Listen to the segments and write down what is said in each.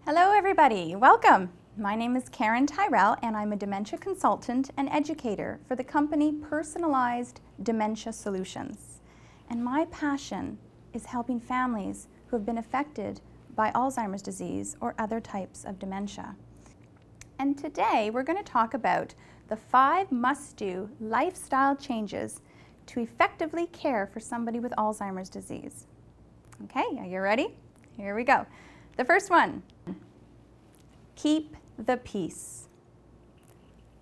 Hello everybody, welcome. My name is Tyrell and I'm a dementia consultant and educator for the company Personalized Dementia Solutions. And my passion is helping families who have been affected by Alzheimer's disease or other types of dementia. And today we're going to talk about the 5 must-do lifestyle changes to effectively care for somebody with Alzheimer's disease. Okay, are you ready? Here we go. The first one, keep the peace.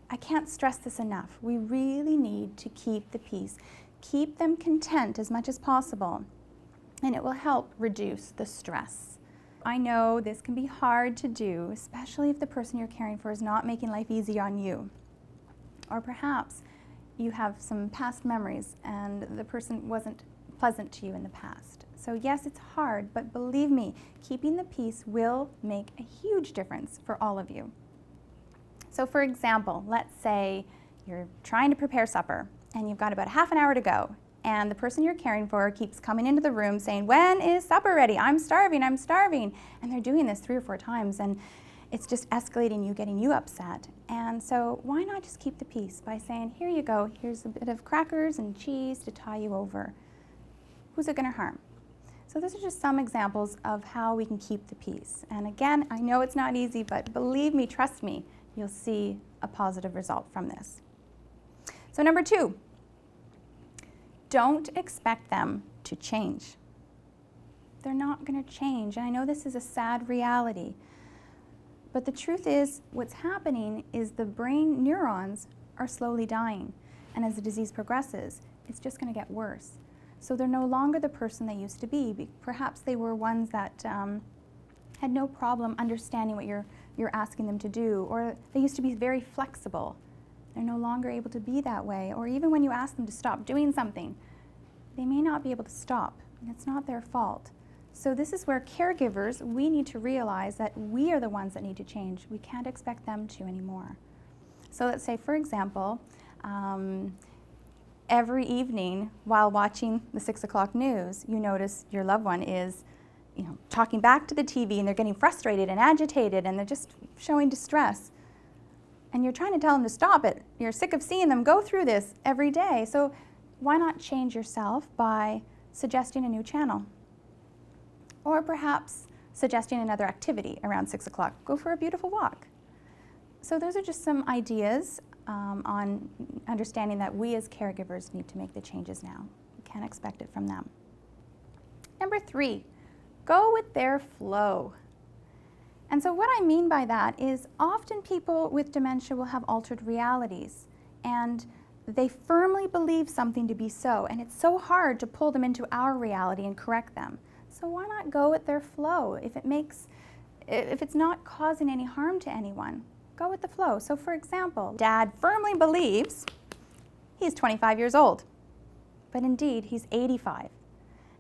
I can't stress this enough. We really need to keep the peace. Keep them content as much as possible, and it will help reduce the stress. I know this can be hard to do, especially if the person you're caring for is not making life easy on you. Or perhaps you have some past memories and the person wasn't pleasant to you in the past. So yes, it's hard, but believe me, keeping the peace will make a huge difference for all of you. So for example, let's say you're trying to prepare supper and you've got about half an hour to go, and the person you're caring for keeps coming into the room saying, "When is supper ready? I'm starving, I'm starving." And they're doing this 3 or 4 times, and it's just escalating, getting you upset. And so why not just keep the peace by saying, "Here you go, here's a bit of crackers and cheese to tie you over." Who's it going to harm? So those are just some examples of how we can keep the peace. And again, I know it's not easy, but believe me, trust me, you'll see a positive result from this. So number 2, don't expect them to change. They're not going to change. And I know this is a sad reality, but the truth is what's happening is the brain neurons are slowly dying. And as the disease progresses, it's just going to get worse. So they're no longer the person they used to be. Perhaps they were ones that had no problem understanding what you're asking them to do, or they used to be very flexible. They're no longer able to be that way. Or even when you ask them to stop doing something, they may not be able to stop, and it's not their fault. So this is where caregivers, we need to realize that we are the ones that need to change. We can't expect them to anymore. So let's say, for example, every evening while watching the 6 o'clock news, you notice your loved one is, talking back to the TV, and they're getting frustrated and agitated, and they're just showing distress. And you're trying to tell them to stop it. You're sick of seeing them go through this every day. So why not change yourself by suggesting a new channel? Or perhaps suggesting another activity around 6 o'clock. Go for a beautiful walk. So those are just some ideas on understanding that we as caregivers need to make the changes now. We can't expect it from them. Number 3, go with their flow. And so what I mean by that is often people with dementia will have altered realities, and they firmly believe something to be so, and it's so hard to pull them into our reality and correct them. So why not go with their flow? If it's not causing any harm to anyone, go with the flow. So for example, Dad firmly believes he's 25 years old, but indeed he's 85.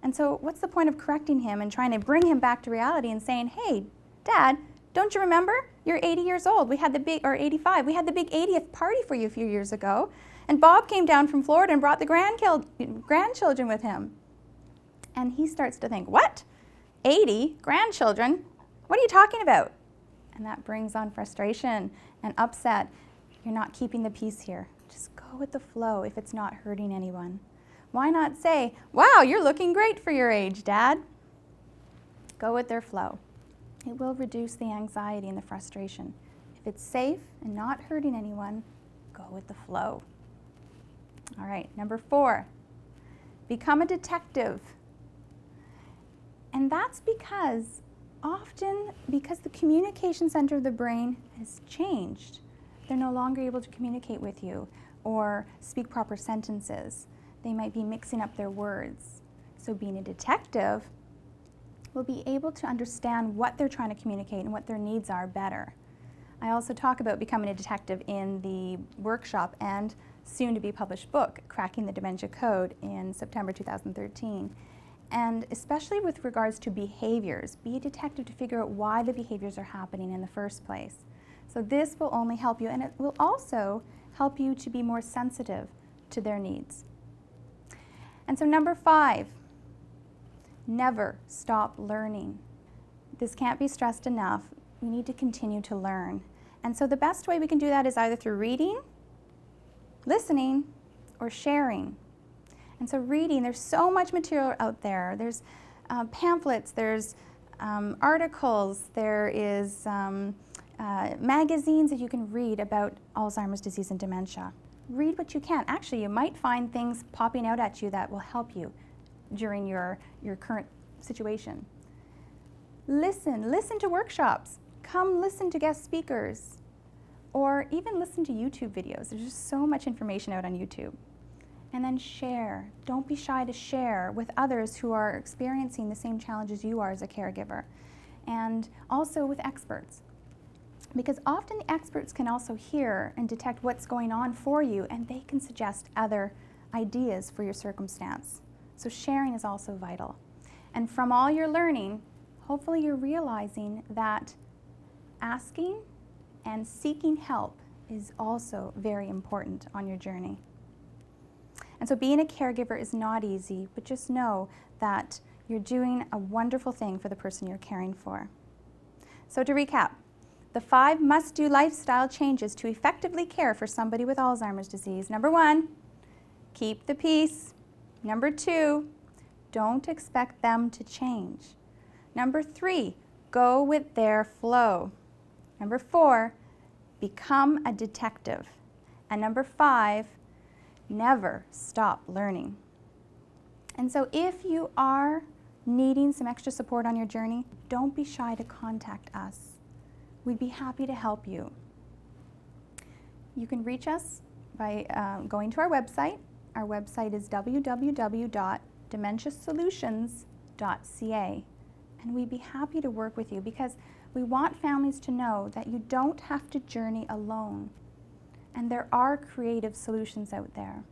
And so what's the point of correcting him and trying to bring him back to reality and saying, "Hey, Dad, don't you remember? You're 80 years old. We had the big, or 85. We had the big 80th party for you a few years ago. And Bob came down from Florida and brought the grandchildren with him." And he starts to think, "What? 80 grandchildren? What are you talking about?" And that brings on frustration and upset. You're not keeping the peace here. Just go with the flow if it's not hurting anyone. Why not say, "Wow, you're looking great for your age, Dad"? Go with their flow. It will reduce the anxiety and the frustration. If it's safe and not hurting anyone, go with the flow. All right, number 4, become a detective. And that's because often the communication center of the brain has changed. They're no longer able to communicate with you or speak proper sentences. They might be mixing up their words. So being a detective will be able to understand what they're trying to communicate and what their needs are better. I also talk about becoming a detective in the workshop and soon to be published book, Cracking the Dementia Code, in September 2013. And especially with regards to behaviors, be a detective to figure out why the behaviors are happening in the first place. So this will only help you, and it will also help you to be more sensitive to their needs. And so number 5, never stop learning. This can't be stressed enough. we need to continue to learn. And so the best way we can do that is either through reading, listening, or sharing. And so reading, there's so much material out there. There's pamphlets, there's articles, there is magazines that you can read about Alzheimer's disease and dementia. Read what you can. Actually, you might find things popping out at you that will help you during your current situation. Listen to workshops. Come listen to guest speakers, or even listen to YouTube videos. There's just so much information out on YouTube. And then share. Don't be shy to share with others who are experiencing the same challenges you are as a caregiver. And also with experts. Because often the experts can also hear and detect what's going on for you, and they can suggest other ideas for your circumstance. So sharing is also vital. And from all your learning, hopefully you're realizing that asking and seeking help is also very important on your journey. And so being a caregiver is not easy, but just know that you're doing a wonderful thing for the person you're caring for. So to recap, the 5 must-do lifestyle changes to effectively care for somebody with Alzheimer's disease. Number 1, keep the peace. Number 2, don't expect them to change. Number 3, go with their flow. Number 4, become a detective. And number 5, never stop learning. And so if you are needing some extra support on your journey, don't be shy to contact us. We'd be happy to help you. You can reach us by going to our website. Our website is www.dementiasolutions.ca. And we'd be happy to work with you because we want families to know that you don't have to journey alone. And there are creative solutions out there.